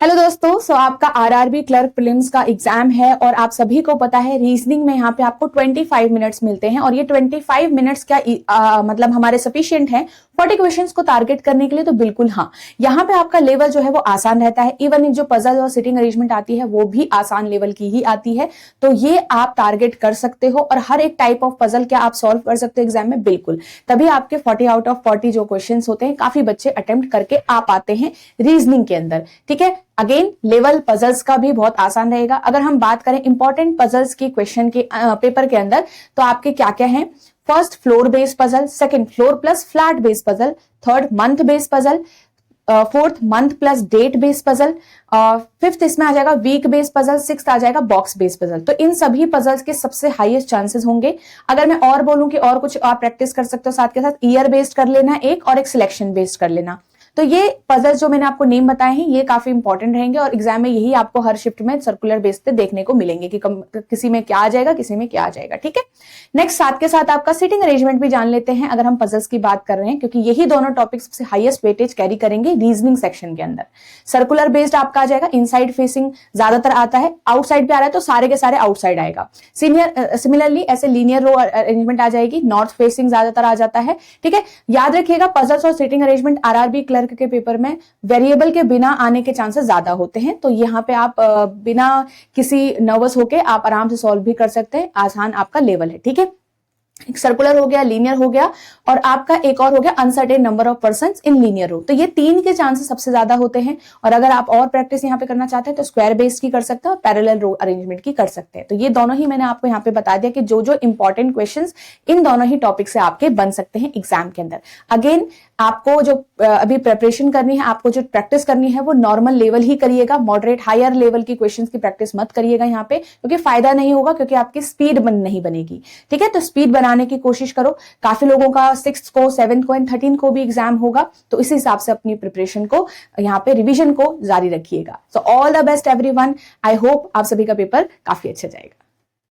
Hello दोस्तों, आपका RRB clerk prelims का एग्जाम है और आप सभी को पता है रीजनिंग में यहाँ पे आपको 25 मिनट्स मिलते हैं और ये 25 मिनट्स क्या मतलब हमारे सफिशिएंट हैं 40 क्वेश्चंस को टारगेट करने के लिए। तो बिल्कुल हाँ, यहाँ पे आपका लेवल जो है वो आसान रहता है। इवन जो पजल और सिटिंग अरेंजमेंट आती है वो भी आसान लेवल की ही आती है। तो ये आप टारगेट कर सकते हो और हर एक टाइप ऑफ पजल क्या आप सॉल्व कर सकते हो एग्जाम में, बिल्कुल। तभी आपके 40 आउट ऑफ 40 जो क्वेश्चन होते हैं काफी बच्चे अटेम्प्ट करके आ पाते हैं रीजनिंग के अंदर। ठीक है, अगेन लेवल पजल्स का भी बहुत आसान रहेगा। अगर हम बात करें इंपॉर्टेंट पजल्स की क्वेश्चन के पेपर के अंदर, तो आपके क्या क्या हैं? First floor based puzzle, second floor plus flat based puzzle, third month based puzzle, fourth month plus date based puzzle, fifth इसमें आ जाएगा वीक बेस्ड पजल, सिक्स्थ आ जाएगा बॉक्स बेस्ड पजल। तो इन सभी पजल्स के सबसे हाईएस्ट चांसेस होंगे। अगर मैं और बोलूं कि और कुछ आप प्रैक्टिस कर सकते हो साथ के साथ, ईयर बेस्ड कर लेना एक और एक सिलेक्शन बेस्ड कर लेना। तो ये पजल जो मैंने आपको नेम बताए हैं ये काफी इंपॉर्टेंट रहेंगे और एग्जाम में यही आपको हर शिफ्ट में सर्कुलर बेस पे देखने को मिलेंगे कि किसी में क्या आ जाएगा, किसी में क्या आ जाएगा। ठीक है, नेक्स्ट साथ के साथ आपका सिटिंग अरेंजमेंट भी जान लेते हैं अगर हम पजल्स की बात कर रहे हैं, क्योंकि यही दोनों टॉपिक सबसे हाईएस्ट वेटेज कैरी करेंगे रीजनिंग सेक्शन के अंदर। सर्कुलर बेस्ड आपका आ जाएगा, इनसाइड फेसिंग ज्यादातर आता है, आउटसाइड पे आ रहा है तो सारे के सारे आउटसाइड आएगा। सिमिलरली ऐसे लीनियर रो अरेंजमेंट आ जाएगी, नॉर्थ फेसिंग ज्यादातर आ जाता है। ठीक है, याद रखिएगा पजल्स और सिटिंग अरेंजमेंट आरआरबी क्लर्क के पेपर में वेरिएबल के बिना आने के चांसेस ज्यादा होते हैं। तो यहाँ पे आप बिना किसी नर्वस होके आप आराम से सॉल्व भी कर सकते हैं, आसान आपका लेवल है। ठीक है, एक सर्कुलर हो गया, लीनियर हो गया और आपका एक और हो गया uncertain number of persons in linear row. तो ये तीन के चांसेस सबसे ज्यादा होते हैं। और अगर आप और प्रैक्टिस यहाँ पे करना चाहते हैं तो स्क्वायर बेस्ड की कर सकते हैं और पैरेलल रो अरेंजमेंट की कर सकते हैं। तो ये दोनों ही मैंने आपको यहाँ पे बता दिया कि जो जो इंपॉर्टेंट क्वेश्चंस इन दोनों ही टॉपिक से आपके बन सकते हैं एग्जाम के अंदर। अगेन आपको जो अभी प्रिपरेशन करनी है, आपको जो प्रैक्टिस करनी है वो नॉर्मल लेवल ही करिएगा, मॉडरेट हायर लेवल की क्वेश्चंस की प्रैक्टिस मत करिएगा यहाँ पे, क्योंकि फायदा नहीं होगा, क्योंकि आपकी स्पीड नहीं बनेगी। ठीक है, तो स्पीड बनाने की कोशिश करो। काफी लोगों का 6th को, 7th को एंड 13th को भी एग्जाम होगा, तो इस हिसाब से अपनी प्रिपरेशन को यहाँ पे रिवीजन को जारी रखिएगा। So all the best everyone, I hope आप सभी का पेपर काफी अच्छा जाएगा।